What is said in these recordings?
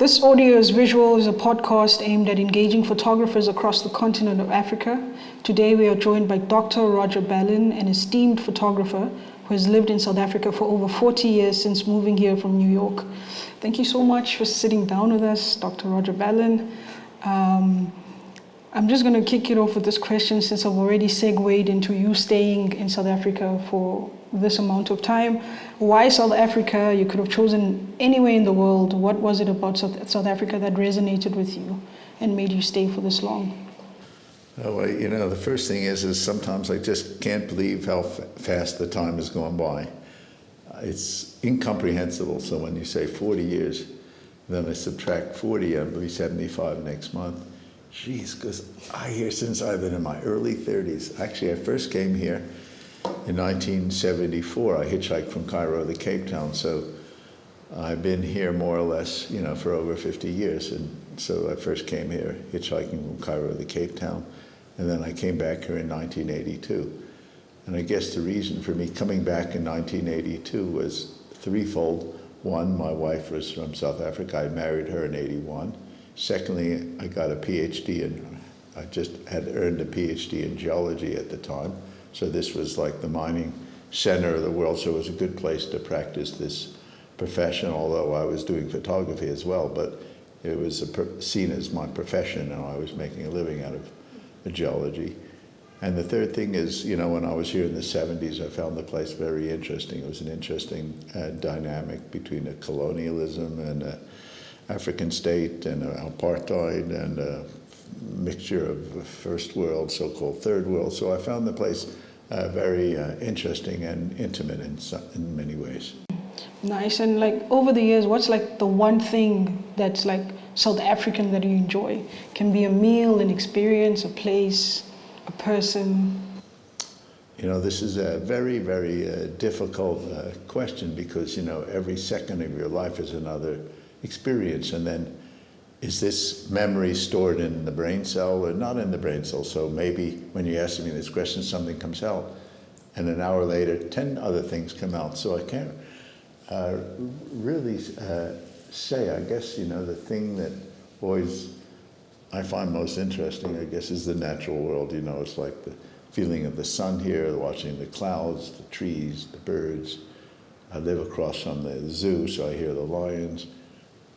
This Audio is Visual is a podcast aimed at engaging photographers across the continent of Africa. Today we are joined by Dr. Roger Ballen, an esteemed photographer who has lived in South Africa for over 40 years since moving here from New York. Thank you so much for sitting down with us, Dr. Roger Ballen. I'm just going to kick it off with this question since I've already segued into you staying in South Africa for this amount of time. Why South Africa? You could have chosen anywhere in the world. What was it about South Africa that resonated with you and made you stay for this long? Oh, you know, the first thing is sometimes I just can't believe how fast the time has gone by. It's incomprehensible. So when you say 40 years, then I subtract 40, I'll be 75 next month. Jeez, because I hear since I've been in my early 30s. Actually, I first came here in 1974. I hitchhiked from Cairo to Cape Town, so I've been here more or less, you know, for over 50 years. And so I first came here hitchhiking from Cairo to Cape Town, and then I came back here in 1982. And I guess the reason for me coming back in 1982 was threefold. One, my wife was from South Africa. I married her in '81. Secondly, I got a PhD I just had earned a PhD in geology at the time. So this was like the mining center of the world, so it was a good place to practice this profession, although I was doing photography as well, but it was seen as my profession, and I was making a living out of geology. And the third thing is, you know, when I was here in the 70s, I found the place very interesting. It was an interesting dynamic between a colonialism and a African state and apartheid and a mixture of first world, so-called third world. So I found the place very interesting and intimate in many ways. Nice. And like over the years, what's like the one thing that's like South African that you enjoy? Can be a meal, an experience, a place, a person. You know, this is a very, very difficult question because, you know, every second of your life is another experience, and then is this memory stored in the brain cell or not in the brain cell? So maybe when you ask me this question, something comes out, and an hour later, 10 other things come out. So I can't really say. I guess, you know, the thing that always I find most interesting, I guess, is the natural world. You know, it's like the feeling of the sun here, watching the clouds, the trees, the birds. I live across from the zoo, so I hear the lions.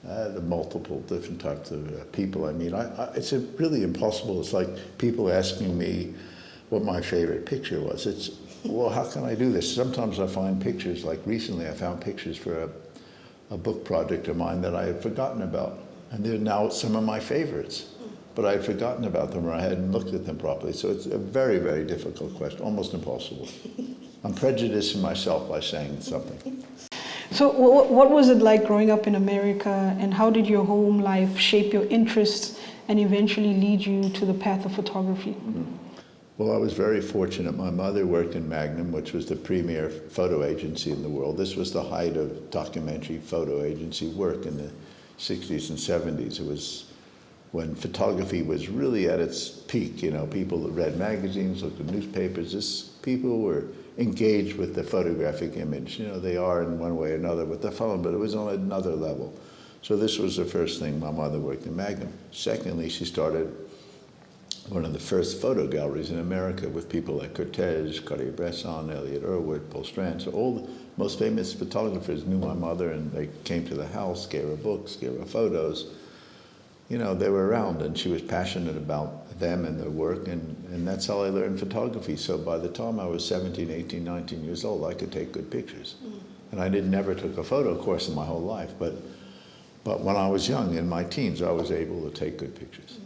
The multiple different types of people I meet. It's really impossible. It's like people asking me what my favorite picture was. It's, well, how can I do this? Sometimes I find pictures, like recently I found pictures for a book project of mine that I had forgotten about. And they're now some of my favorites. But I had forgotten about them or I hadn't looked at them properly. So it's a very, very difficult question, almost impossible. I'm prejudicing myself by saying something. So what was it like growing up in America, and how did your home life shape your interests and eventually lead you to the path of photography? Well, I was very fortunate. My mother worked in Magnum, which was the premier photo agency in the world. This was the height of documentary photo agency work in the 60s and 70s. It was when photography was really at its peak. You know, people that read magazines, looked at newspapers, people were engaged with the photographic image. You know, they are in one way or another with the phone, but it was on another level. So this was the first thing. My mother worked in Magnum. Secondly, she started one of the first photo galleries in America with people like Cortez, Cartier-Bresson, Elliot Erwood, Paul Strand. So all the most famous photographers knew my mother, and they came to the house, gave her books, gave her photos. You know, they were around, and she was passionate about them and their work, and that's how I learned photography. So by the time I was 17, 18, 19 years old, I could take good pictures. And I never took a photo course in my whole life, but when I was young, in my teens, I was able to take good pictures.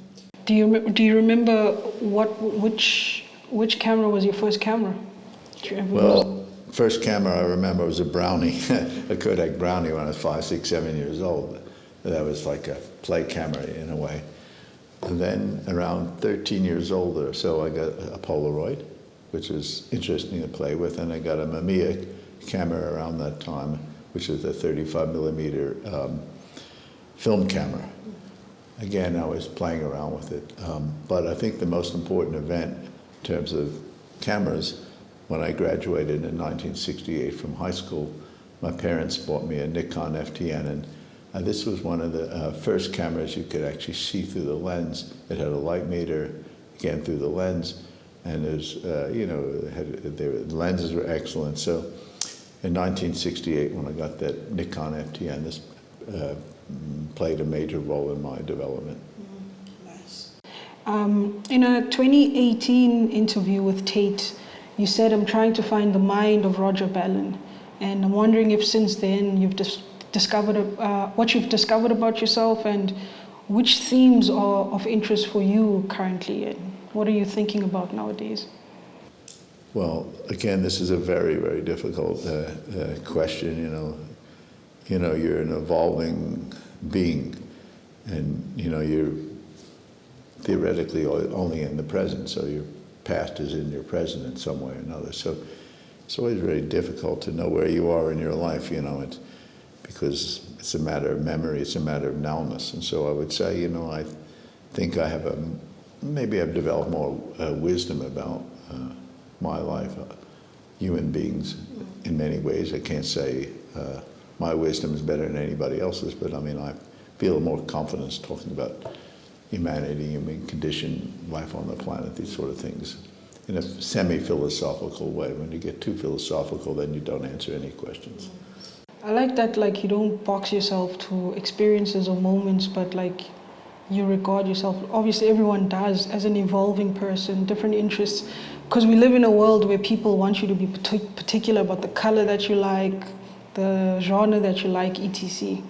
Do you remember which camera was your first camera? Well, first camera I remember was a Brownie, a Kodak Brownie when I was 5, 6, 7 years old. That was like a play camera in a way. And then around 13 years old or so, I got a Polaroid, which was interesting to play with, and I got a Mamiya camera around that time, which is a 35 millimeter film camera. Again, I was playing around with it. But I think the most important event in terms of cameras, when I graduated in 1968 from high school, my parents bought me a Nikon FTN, and This was one of the first cameras you could actually see through the lens. It had a light meter, again through the lens, and there's, the lenses were excellent. So in 1968, when I got that Nikon FTN, this played a major role in my development. Nice. In a 2018 interview with Tate, you said, "I'm trying to find the mind of Roger Ballen," and I'm wondering if since then you've discovered what you've discovered about yourself, and which themes are of interest for you currently, and what are you thinking about nowadays? Well, again, this is a very, very difficult question. You're an evolving being, and you're theoretically only in the present. So your past is in your present in some way or another. So it's always very difficult to know where you are in your life. Because it's a matter of memory, it's a matter of nowness. And so I would say, I think I have maybe I've developed more wisdom about my life, human beings, in many ways. I can't say my wisdom is better than anybody else's, but I feel more confidence talking about humanity, human condition, life on the planet, these sort of things, in a semi-philosophical way. When you get too philosophical, then you don't answer any questions. I like that, you don't box yourself to experiences or moments, but you regard yourself, obviously everyone does, as an evolving person, different interests, because we live in a world where people want you to be particular about the color that you like, the genre that you like, etc.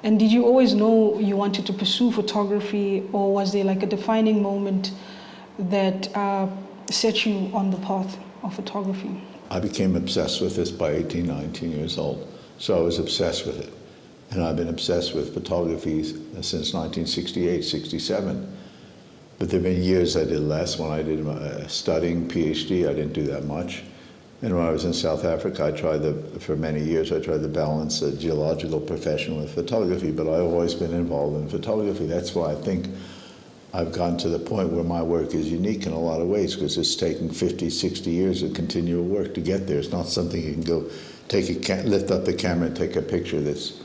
And did you always know you wanted to pursue photography, or was there a defining moment that set you on the path of photography? I became obsessed with this by 18, 19 years old. So I was obsessed with it. And I've been obsessed with photography since 1968, 67. But there have been years I did less. When I did my studying PhD, I didn't do that much. And when I was in South Africa, for many years, I tried to balance a geological profession with photography, but I've always been involved in photography. That's why I think I've gotten to the point where my work is unique in a lot of ways, because it's taken 50, 60 years of continual work to get there. It's not something you can go lift up the camera and take a picture that's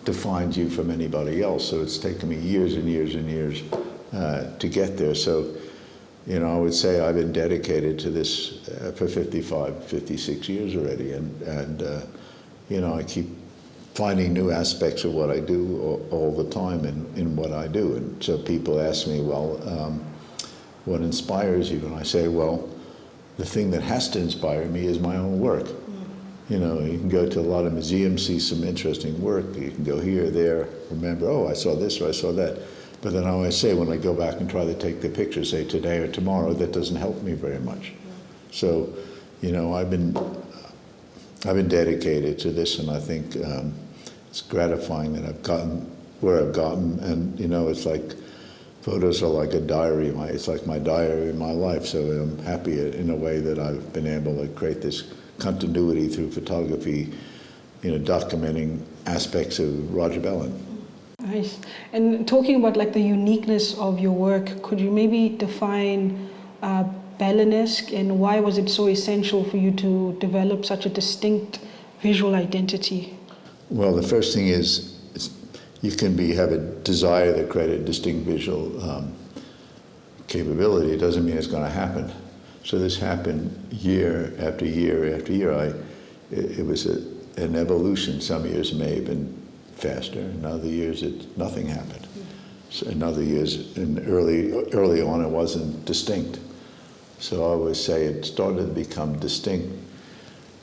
defines you from anybody else. So it's taken me years and years and years to get there. So, I would say I've been dedicated to this for 55, 56 years already. And I keep finding new aspects of what I do all the time in what I do. And so people ask me, well, what inspires you? And I say, well, the thing that has to inspire me is my own work. You can go to a lot of museums, see some interesting work. You can go here, there, remember, oh, I saw this or I saw that. But then I always say, when I go back and try to take the picture, say today or tomorrow, that doesn't help me very much. So, I've been dedicated to this, and I think it's gratifying that I've gotten where I've gotten. And it's like photos are like a diary. It's like my diary in my life. So I'm happy in a way that I've been able to create this continuity through photography, documenting aspects of Roger Ballen. Nice. And talking about the uniqueness of your work, could you maybe define Ballenesque, and why was it so essential for you to develop such a distinct visual identity? Well, the first thing is you can have a desire to create a distinct visual capability. It doesn't mean it's going to happen. So this happened year after year after year. It was an evolution. Some years may have been faster, in other years nothing happened. So in other years, early on, it wasn't distinct. So I always say it started to become distinct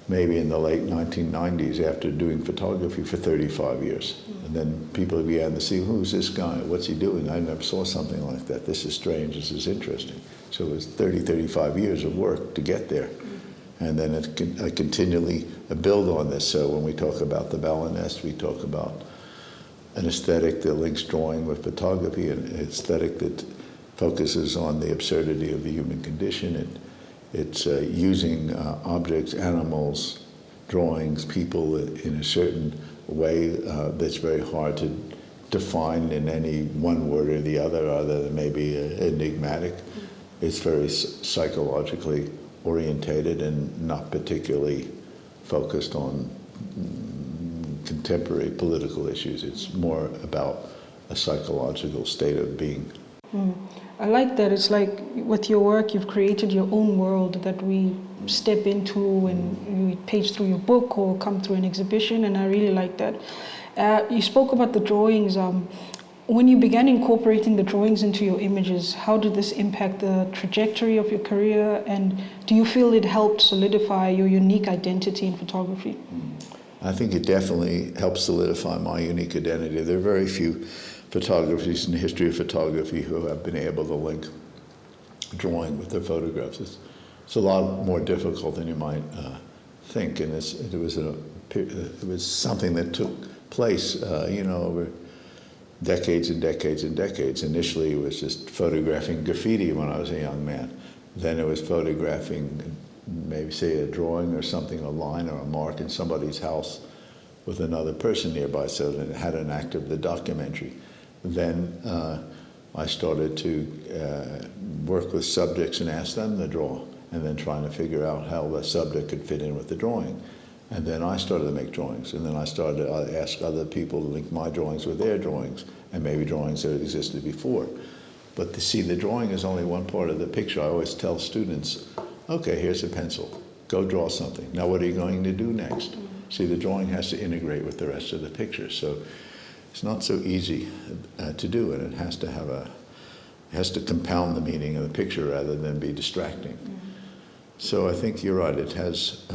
maybe in the late 1990s after doing photography for 35 years. And then people began to see, who's this guy? What's he doing? I never saw something like that. This is strange. This is interesting. So it was 30, 35 years of work to get there. And then I continually build on this. So when we talk about the Ballenesque, we talk about an aesthetic that links drawing with photography, an aesthetic that focuses on the absurdity of the human condition. It's using objects, animals, drawings, people in a certain way that's very hard to define in any one word or the other than maybe enigmatic. It's very psychologically orientated and not particularly focused on contemporary political issues. It's more about a psychological state of being. I like that. It's like with your work, you've created your own world that we step into and we page through your book or come through an exhibition, and I really like that. You spoke about the drawings. When you began incorporating the drawings into your images, how did this impact the trajectory of your career, and do you feel it helped solidify your unique identity in photography? I think it definitely helps solidify my unique identity. There are very few photographers in the history of photography who have been able to link drawing with their photographs. It's a lot more difficult than you might think, and it was something that took place, over decades and decades and decades. Initially, it was just photographing graffiti when I was a young man. Then it was photographing, maybe say a drawing or something, a line or a mark in somebody's house with another person nearby, so that it had an act of the documentary. Then I started to work with subjects and ask them to draw, and then trying to figure out how the subject could fit in with the drawing. And then I started to make drawings, and then I started to ask other people to link my drawings with their drawings, and maybe drawings that existed before. But to see, the drawing is only one part of the picture. I always tell students, okay, here's a pencil, go draw something. Now what are you going to do next? See, the drawing has to integrate with the rest of the picture, so it's not so easy to do, and it has to compound the meaning of the picture rather than be distracting. So I think you're right, it has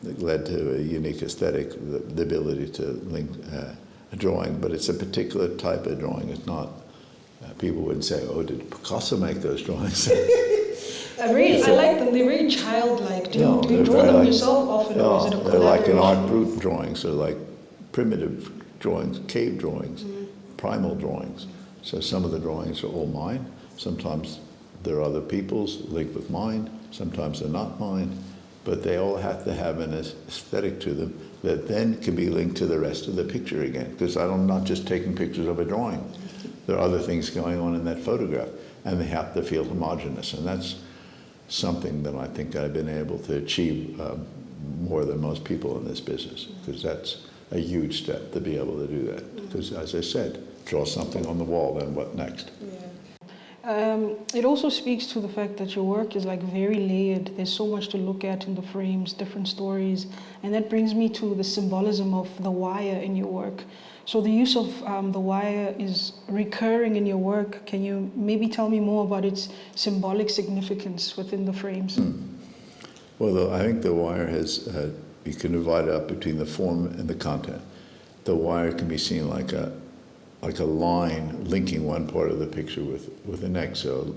led to a unique aesthetic, the ability to link a drawing, but it's a particular type of drawing. It's not, people would say, oh, did Picasso make those drawings? I like them. They're very childlike. Do you draw them yourself often, or is it a collaboration? They're like an art brut drawings. They're like primitive drawings, cave drawings, primal drawings. So some of the drawings are all mine. Sometimes they're other people's, linked with mine. Sometimes they're not mine. But they all have to have an aesthetic to them that then can be linked to the rest of the picture again. Because I'm not just taking pictures of a drawing. There are other things going on in that photograph, and they have to feel homogeneous. And that's something that I think I've been able to achieve more than most people in this business, because that's a huge step to be able to do that. Because as I said, draw something on the wall, then what next? It also speaks to the fact that your work is like very layered. There's so much to look at in the frames, different stories, and that brings me to the symbolism of the wire in your work. So the use of the wire is recurring in your work. Can you maybe tell me more about its symbolic significance within the frames? Well, I think the wire has, you can divide it up between the form and the content. The wire can be seen like a line linking one part of the picture with the next. So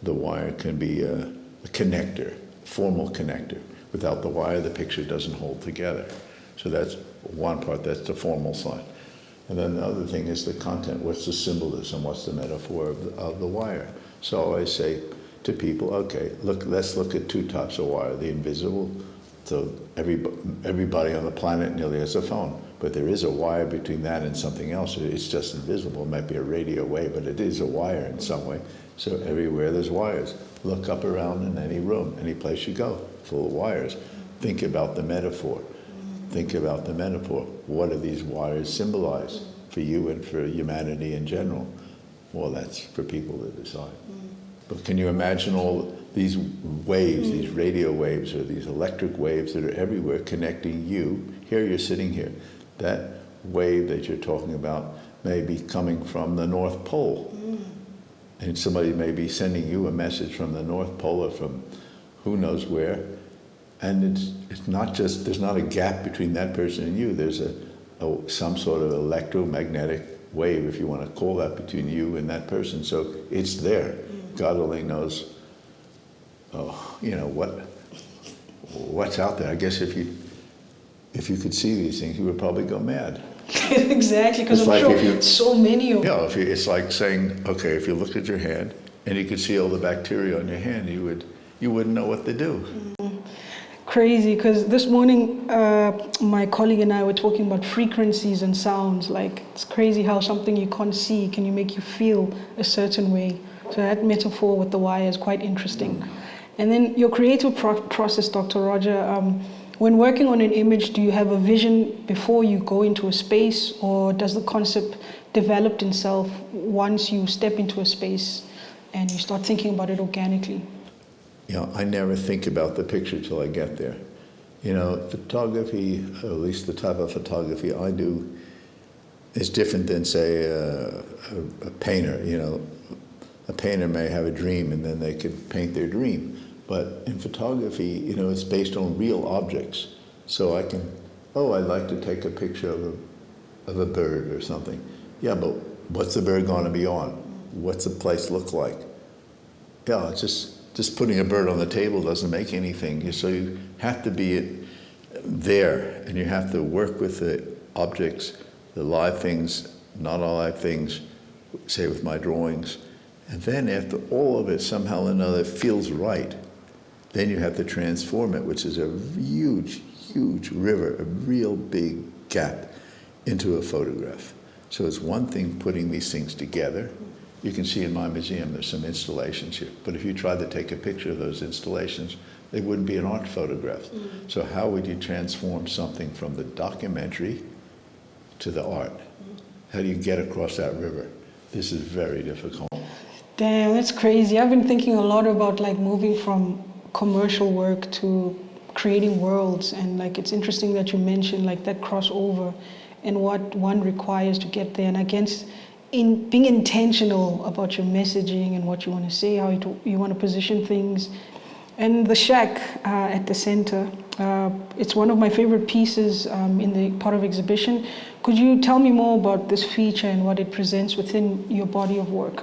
the wire can be a connector, formal connector. Without the wire, the picture doesn't hold together. So that's one part, that's the formal side. And then the other thing is the content. What's the symbolism? What's the metaphor of the wire? So I always say to people, okay, let's look at two types of wire. The invisible, so everybody on the planet nearly has a phone, but there is a wire between that and something else. It's just invisible. It might be a radio wave, but it is a wire in some way. So everywhere there's wires. Look up around in any room, any place you go, full of wires. Think about the metaphor. Think about the metaphor. What do these wires symbolize for you and for humanity in general? Well, that's for people to decide. But can you imagine all these waves, these radio waves or these electric waves that are everywhere connecting you? Here you're sitting here. That wave that you're talking about may be coming from the North Pole. And somebody may be sending you a message from the North Pole or from who knows where. And it's not just, there's not a gap between that person and you. There's some sort of electromagnetic wave, if you want to call that, between you and that person. So it's there. God only knows, what's out there. I guess if you could see these things, you would probably go mad. Exactly, because I'm sure so many of them. Yeah, it's like saying, okay, if you look at your hand and you could see all the bacteria on your hand, you wouldn't know what to do. Crazy, because this morning my colleague and I were talking about frequencies and sounds. Like, it's crazy how something you can't see can you make you feel a certain way. So that metaphor with the wire is quite interesting. And then your creative process, Dr. Roger, When working on an image, do you have a vision before you go into a space, or does the concept develop itself once you step into a space and you start thinking about it organically? You know, I never think about the picture till I get there. You know, photography, or at least the type of photography I do, is different than, say, a painter. You know, a painter may have a dream and then they could paint their dream. But in photography, you know, it's based on real objects. So I can, oh, I'd like to take a picture of a bird or something. Yeah, but what's the bird going to be on? What's the place look like? Yeah, just putting a bird on the table doesn't make anything. So you have to be there, and you have to work with the objects, the live things, not all live things, say with my drawings. And then after all of it somehow or another feels right, then you have to transform it, which is a huge, huge river, a real big gap, into a photograph. So it's one thing putting these things together. You can see in my museum there's some installations here, but if you tried to take a picture of those installations, they wouldn't be an art photograph. So how would you transform something from the documentary to the art? How do you get across that river? This is very difficult. Damn, that's crazy. I've been thinking a lot about like moving from commercial work to creating worlds, and like it's interesting that you mentioned like that crossover and what one requires to get there. And I guess in being intentional about your messaging and what you want to say, how you want to position things. And the shack at the center, it's one of my favorite pieces in the part of exhibition. Could you tell me more about this feature and what it presents within your body of work?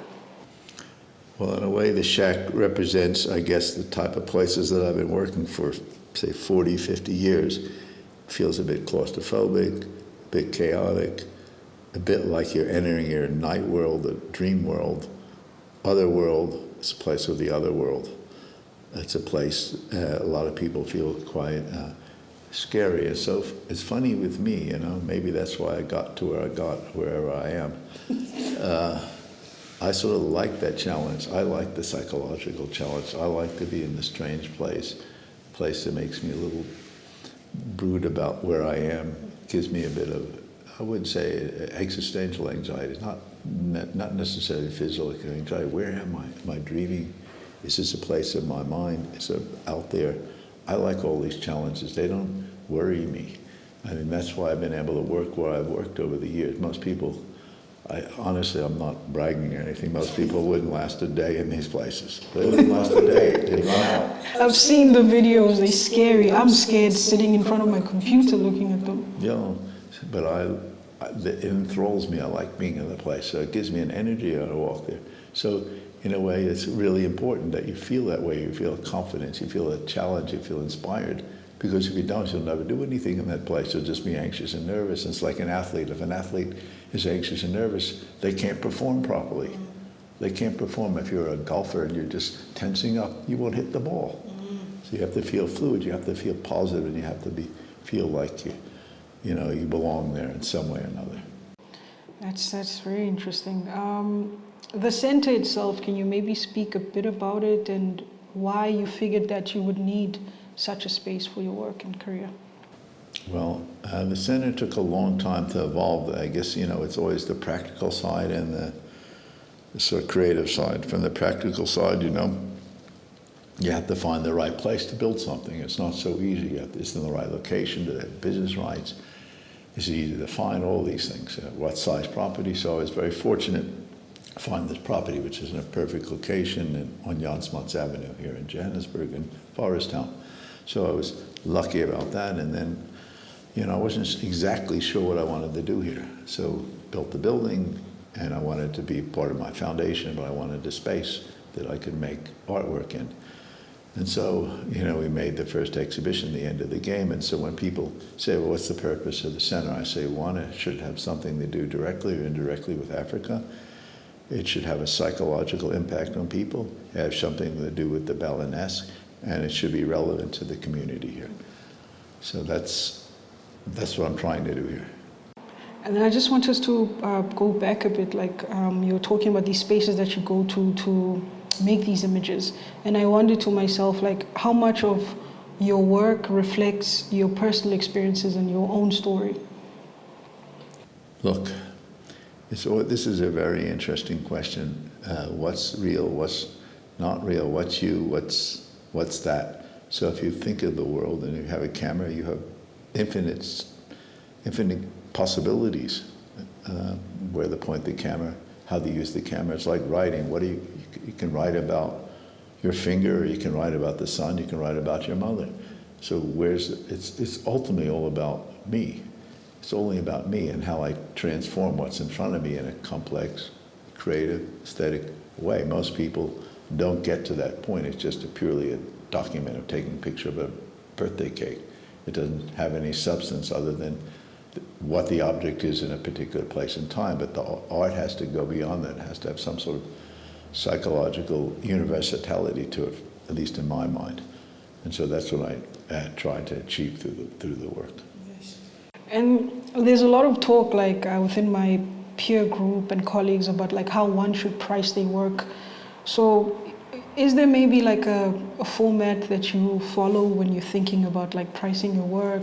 Well, in a way, the shack represents, I guess, the type of places that I've been working for, say, 40, 50 years. It feels a bit claustrophobic, a bit chaotic, a bit like you're entering your night world, a dream world. Other world is a place of the other world. It's a place a lot of people feel quite scary. So it's funny with me, you know, maybe that's why I got to where I got, wherever I am. I sort of like that challenge. I like the psychological challenge. I like to be in the strange place, a place that makes me a little brood about where I am, gives me a bit of, I would say, existential anxiety, not necessarily physical anxiety. Where am I? Am I dreaming? Is this a place in my mind? Is it out there? I like all these challenges. They don't worry me. I mean, that's why I've been able to work where I've worked over the years. Most people, honestly, I'm not bragging or anything. Most people wouldn't last a day in these places. They wouldn't last a day. They'd run out. I've seen the videos. They're scary. I'm scared sitting in front of my computer looking at them. Yeah, but it enthralls me. I like being in the place. So it gives me an energy to walk there. So in a way, it's really important that you feel that way. You feel confidence. You feel a challenge. You feel inspired. Because if you don't, you'll never do anything in that place. You'll just be anxious and nervous. It's like an athlete. If an athlete is anxious and nervous, they can't perform properly. They can't perform. If you're a golfer and you're just tensing up, you won't hit the ball. So you have to feel fluid. You have to feel positive, and you have to feel like you belong there in some way or another. That's very interesting. The center itself, can you maybe speak a bit about it and why you figured that you would need such a space for your work and career? Well, the center took a long time to evolve. I guess, it's always the practical side and the sort of creative side. From the practical side, you have to find the right place to build something. It's not so easy. It's in the right location, to have business rights. It's easy to find all these things. What size property? So I was very fortunate to find this property, which is in a perfect location on Jan Smuts Avenue here in Johannesburg in Forest Town. So I was lucky about that, and then, I wasn't exactly sure what I wanted to do here. So built the building, and I wanted to be part of my foundation, but I wanted a space that I could make artwork in. And so, we made the first exhibition, The End of the Game, and so when people say, well, what's the purpose of the center? I say, one, it should have something to do directly or indirectly with Africa. It should have a psychological impact on people, have something to do with the Ballenesque, and it should be relevant to the community here. So that's what I'm trying to do here. And then I just want us to go back a bit, like you're talking about these spaces that you go to make these images. And I wondered to myself, like, how much of your work reflects your personal experiences and your own story? Look, this is a very interesting question. What's real? What's not real? What's you? What's that? So if you think of the world and you have a camera, you have infinite possibilities. Where to point the camera, how to use the camera. It's like writing. You can write about your finger, or you can write about the sun, you can write about your mother. So it's ultimately all about me. It's only about me and how I transform what's in front of me in a complex, creative, aesthetic way. Most people don't get to that point. It's just purely a document of taking a picture of a birthday cake. It doesn't have any substance other than what the object is in a particular place and time, but the art has to go beyond that. It has to have some sort of psychological universality to it, at least in my mind. And so that's what I try to achieve through the work. Yes. And there's a lot of talk within my peer group and colleagues about how one should price their work. So is there maybe a format that you follow when you're thinking about pricing your work?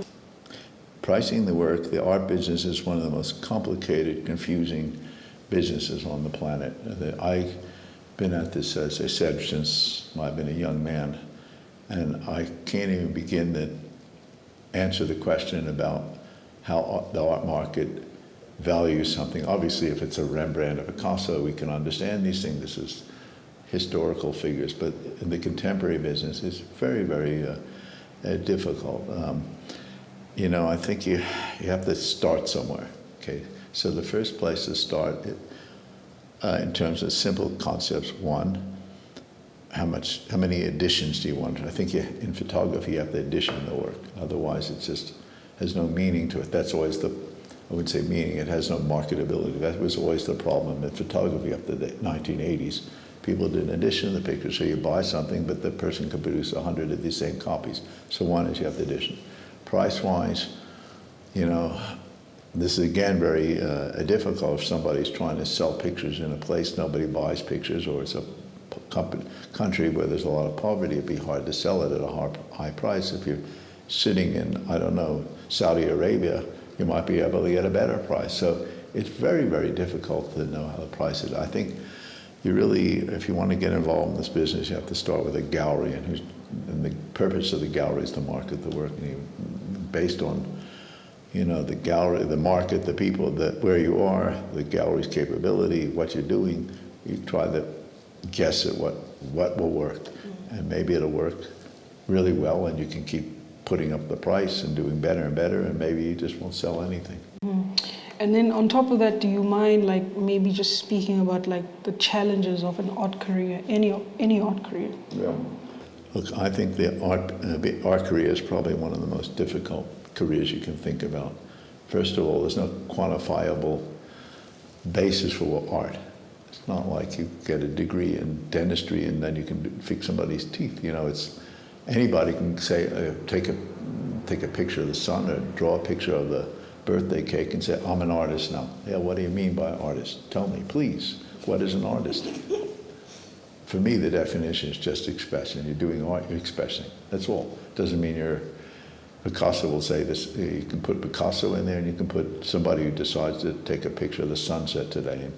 Pricing the work, the art business is one of the most complicated, confusing businesses on the planet. I've been at this, as I said, since I've been a young man, and I can't even begin to answer the question about how the art market values something. Obviously, if it's a Rembrandt or Picasso, we can understand these things. This is historical figures, but in the contemporary business, it's very, very difficult. I think you have to start somewhere, okay? So the first place to start, in terms of simple concepts, one, how many editions do you want? I think in photography you have to edition the work. Otherwise it just has no meaning to it. That's always I wouldn't say meaning, it has no marketability. That was always the problem in photography up to the 1980s. People didn't edition the picture, so you buy something, but the person could produce 100 of these same copies. So one is you have to edition. Price-wise, this is again very difficult if somebody's trying to sell pictures in a place nobody buys pictures, or it's a country where there's a lot of poverty. It'd be hard to sell it at a high price. If you're sitting in, I don't know, Saudi Arabia, you might be able to get a better price. So it's very, very difficult to know how to price it. I think you really, if you want to get involved in this business, you have to start with a gallery, and the purpose of the gallery is to market the work, and based on the gallery, the market, the people, where you are, the gallery's capability, what you're doing, you try to guess at what will work, and maybe it'll work really well, and you can keep putting up the price and doing better and better, and maybe you just won't sell anything. And then on top of that, do you mind maybe just speaking about the challenges of an art career, any art career? Yeah. Look, I think the art career is probably one of the most difficult careers you can think about. First of all, there's no quantifiable basis for art. It's not like you get a degree in dentistry and then you can fix somebody's teeth. Anybody can say, take a picture of the sun or draw a picture of the birthday cake and say, I'm an artist now. Yeah, what do you mean by artist? Tell me, please. What is an artist? For me, the definition is just expressing. You're doing art, you're expressing. That's all. Doesn't mean Picasso will say this. You can put Picasso in there, and you can put somebody who decides to take a picture of the sunset today.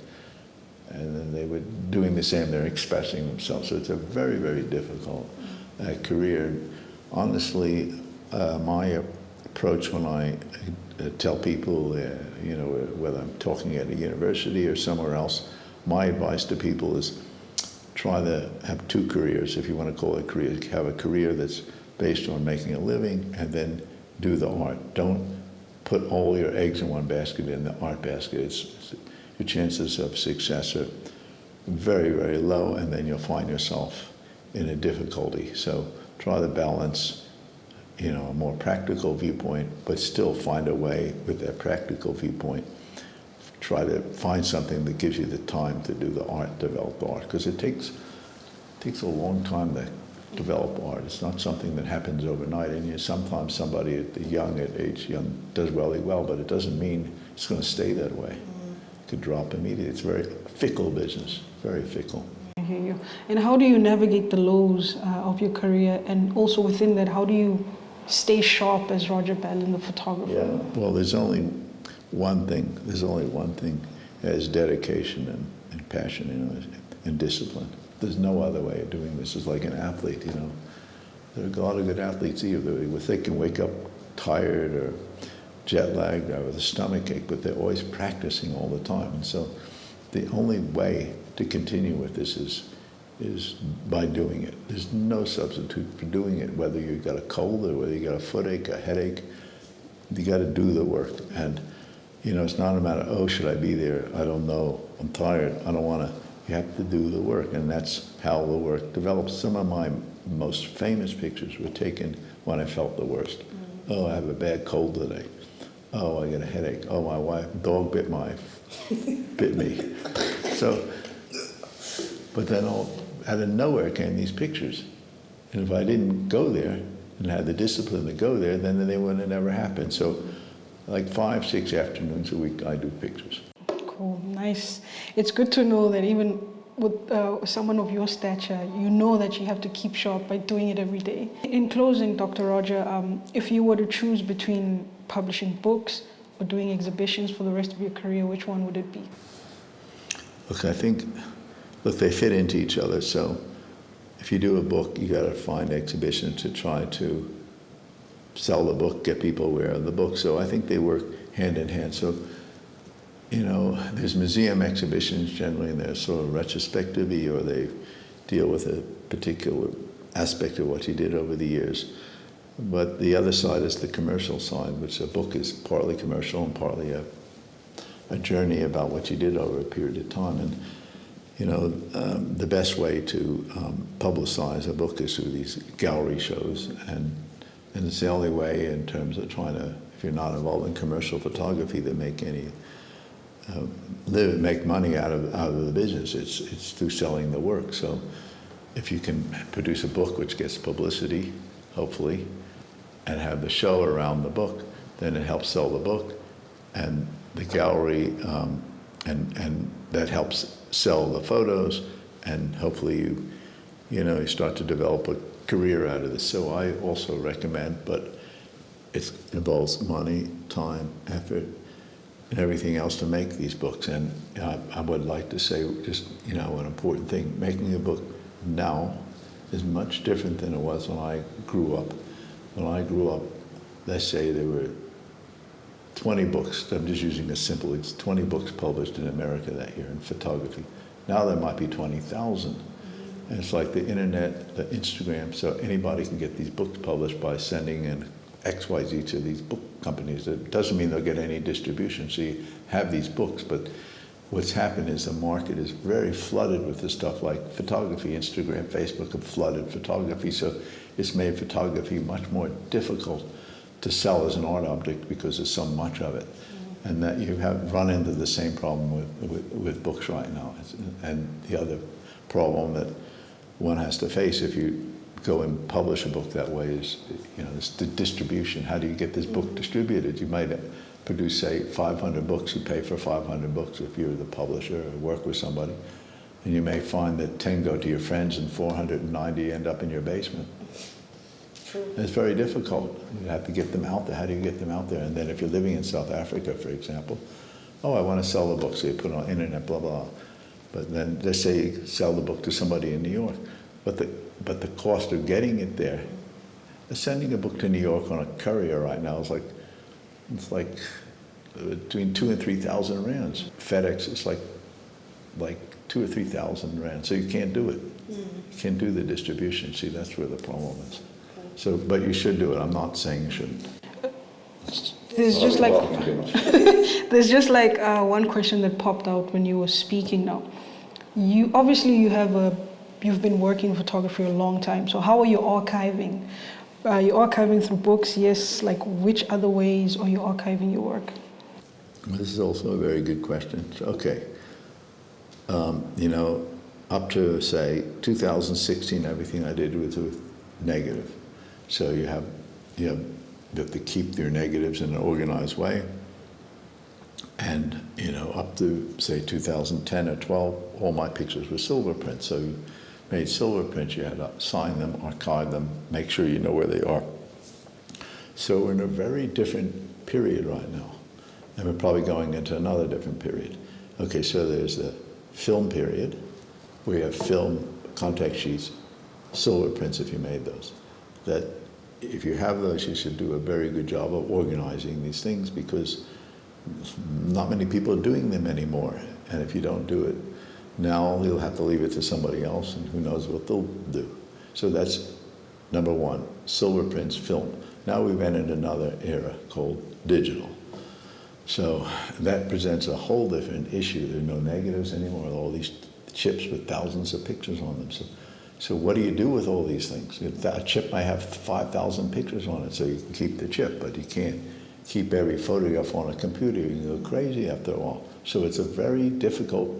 And then they were doing the same. They're expressing themselves. So it's a very, very difficult career. Honestly, my approach when I tell people, whether I'm talking at a university or somewhere else, my advice to people is try to have two careers, if you want to call it a career. Have a career that's based on making a living, and then do the art. Don't put all your eggs in one basket, in the art basket. Your chances of success are very, very low, and then you'll find yourself in a difficulty. So try to balance a more practical viewpoint, but still find a way with that practical viewpoint. Try to find something that gives you the time to do the art, develop the art, because it takes a long time to develop art. It's not something that happens overnight, and sometimes somebody at age young does really well, but it doesn't mean it's going to stay that way. It could drop immediately. It's a very fickle business, very fickle. hear you. And how do you navigate the lows of your career, and also within that, how do you stay sharp as Roger Ballen, the photographer? Yeah. Well, there's only one thing. There's only one thing. Is dedication and passion, you know, and discipline. There's no other way of doing this. It's like an athlete, you know. There are a lot of good athletes either. They can wake up tired or jet lagged or with a stomach ache, but they're always practicing all the time. And so the only way to continue with this is by doing it. There's no substitute for doing it, whether you've got a cold or whether you got a footache, a headache. You got to do the work. And you know, it's not a matter, oh, should I be there? I don't know. I'm tired. I don't want to. You have to do the work, and that's how the work develops. Some of my most famous pictures were taken when I felt the worst. Mm-hmm. Oh, I have a bad cold today. Oh, I got a headache. Oh, my dog bit me. So, but then out of nowhere came these pictures. And if I didn't go there and had the discipline to go there, then they wouldn't have never happened. So, like 5-6 afternoons a week, I do pictures. Cool, nice. It's good to know that even with someone of your stature, you know that you have to keep sharp by doing it every day. In closing, Dr. Roger, if you were to choose between publishing books or doing exhibitions for the rest of your career, which one would it be? Look, I think, they fit into each other. So if you do a book, you got to find exhibitions to try to sell the book, get people aware of the book. So I think they work hand in hand. So, you know, there's museum exhibitions generally, and they're sort of retrospective, or they deal with a particular aspect of what you did over the years. But the other side is the commercial side, which a book is partly commercial and partly a journey about what you did over a period of time. And, you know, the best way to publicize a book is through these gallery shows, and it's the only way in terms of trying to, if you're not involved in commercial photography, to make any make money out of the business. It's through selling the work. So if you can produce a book which gets publicity, hopefully, and have the show around the book, then it helps sell the book, and the gallery, and that helps sell the photos, and hopefully you start to develop a career out of this. So I also recommend, but it involves money, time, effort, and everything else to make these books. And I would like to say just, an important thing, making a book now is much different than it was when I grew up. When I grew up, let's say there were 20 books, I'm just using a simple, it's 20 books published in America that year in photography. Now there might be 20,000. And it's like the internet, the Instagram, so anybody can get these books published by sending in XYZ to these book companies. It doesn't mean they'll get any distribution, so you have these books, but what's happened is the market is very flooded with this stuff like photography. Instagram, Facebook have flooded photography, so it's made photography much more difficult to sell as an art object because there's so much of it. And that you have run into the same problem with books right now. And the other problem that one has to face if you go and publish a book that way is, it's the distribution. How do you get this book distributed? You might produce, say, 500 books. You pay for 500 books if you're the publisher or work with somebody. And you may find that 10 go to your friends and 490 end up in your basement. True. It's very difficult. You have to get them out there. How do you get them out there? And then if you're living in South Africa, for example, I want to sell the book, so you put it on the internet, blah, blah. But then let's say you sell the book to somebody in New York. But the cost of getting it there, sending a book to New York on a courier right now is like between 2,000 and 3,000 rands. FedEx is like 2,000 or 3,000 rands. So you can't do it. You can't do the distribution. See, that's where the problem is. So, but you should do it. I'm not saying you shouldn't. There's just like one question that popped out when you were speaking now. You've been working in photography a long time. So how are you archiving? Are you archiving through books? Yes. Like which other ways are you archiving your work? Well, this is also a very good question. Okay. Up to, say, 2016, everything I did was with negative. So you have to keep your negatives in an organized way. And, you know, up to, say, 2010 or 12, all my pictures were silver print. So you made silver print, you had to sign them, archive them, make sure you know where they are. So we're in a very different period right now. And we're probably going into another different period. Okay, so there's the film period. We have film, contact sheets, silver prints if you made those. That if you have those, you should do a very good job of organizing these things, because not many people are doing them anymore. And if you don't do it now, you'll have to leave it to somebody else, and who knows what they'll do. So that's number one, silver prints, film. Now we've entered another era called digital. So that presents a whole different issue. There are no negatives anymore, all these chips with thousands of pictures on them. So what do you do with all these things? A chip might have 5,000 pictures on it, so you can keep the chip, but you can't keep every photograph on a computer. You can go crazy after a while. So it's a very difficult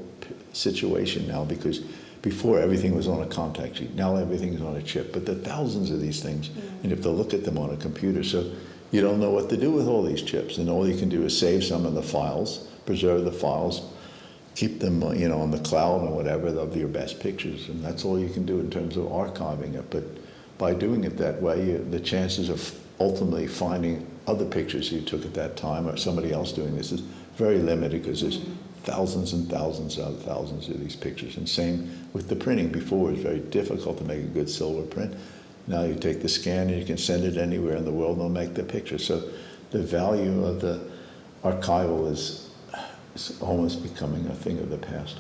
situation now, because before everything was on a contact sheet. Now everything's on a chip, but there are thousands of these things, and you have to look at them on a computer. So you don't know what to do with all these chips, and all you can do is save some of the files, preserve the files, keep them, you know, on the cloud or whatever of your best pictures, and that's all you can do in terms of archiving it. But by doing it that way, the chances of ultimately finding other pictures you took at that time or somebody else doing this is very limited, because there's thousands and thousands of these pictures. And same with the printing. Before, it was very difficult to make a good silver print. Now you take the scan and you can send it anywhere in the world and they'll make the picture. So the value of the archival is almost becoming a thing of the past.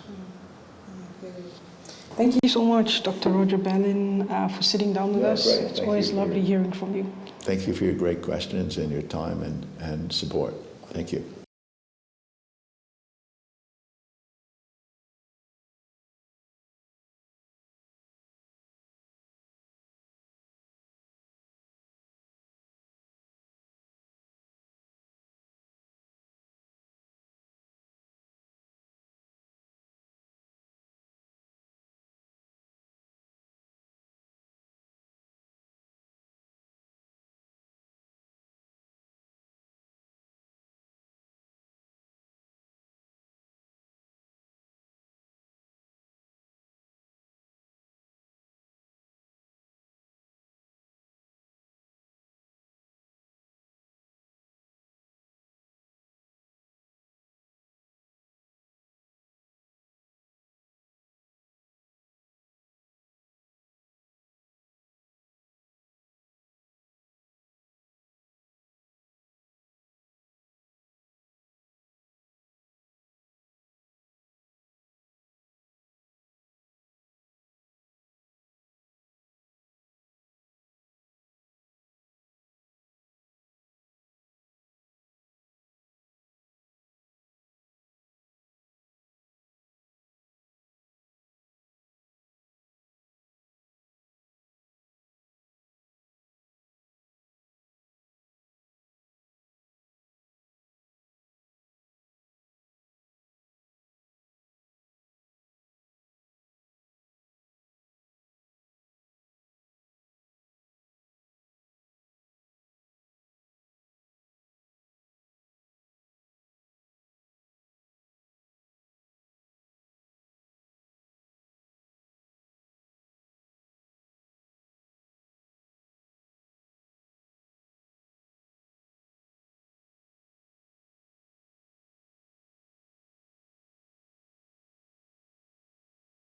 Thank you so much, Dr. Roger Ballen, for sitting down with us. Great. It's Thank always you. lovely hearing from you. Thank you for your great questions and your time and support. Thank you.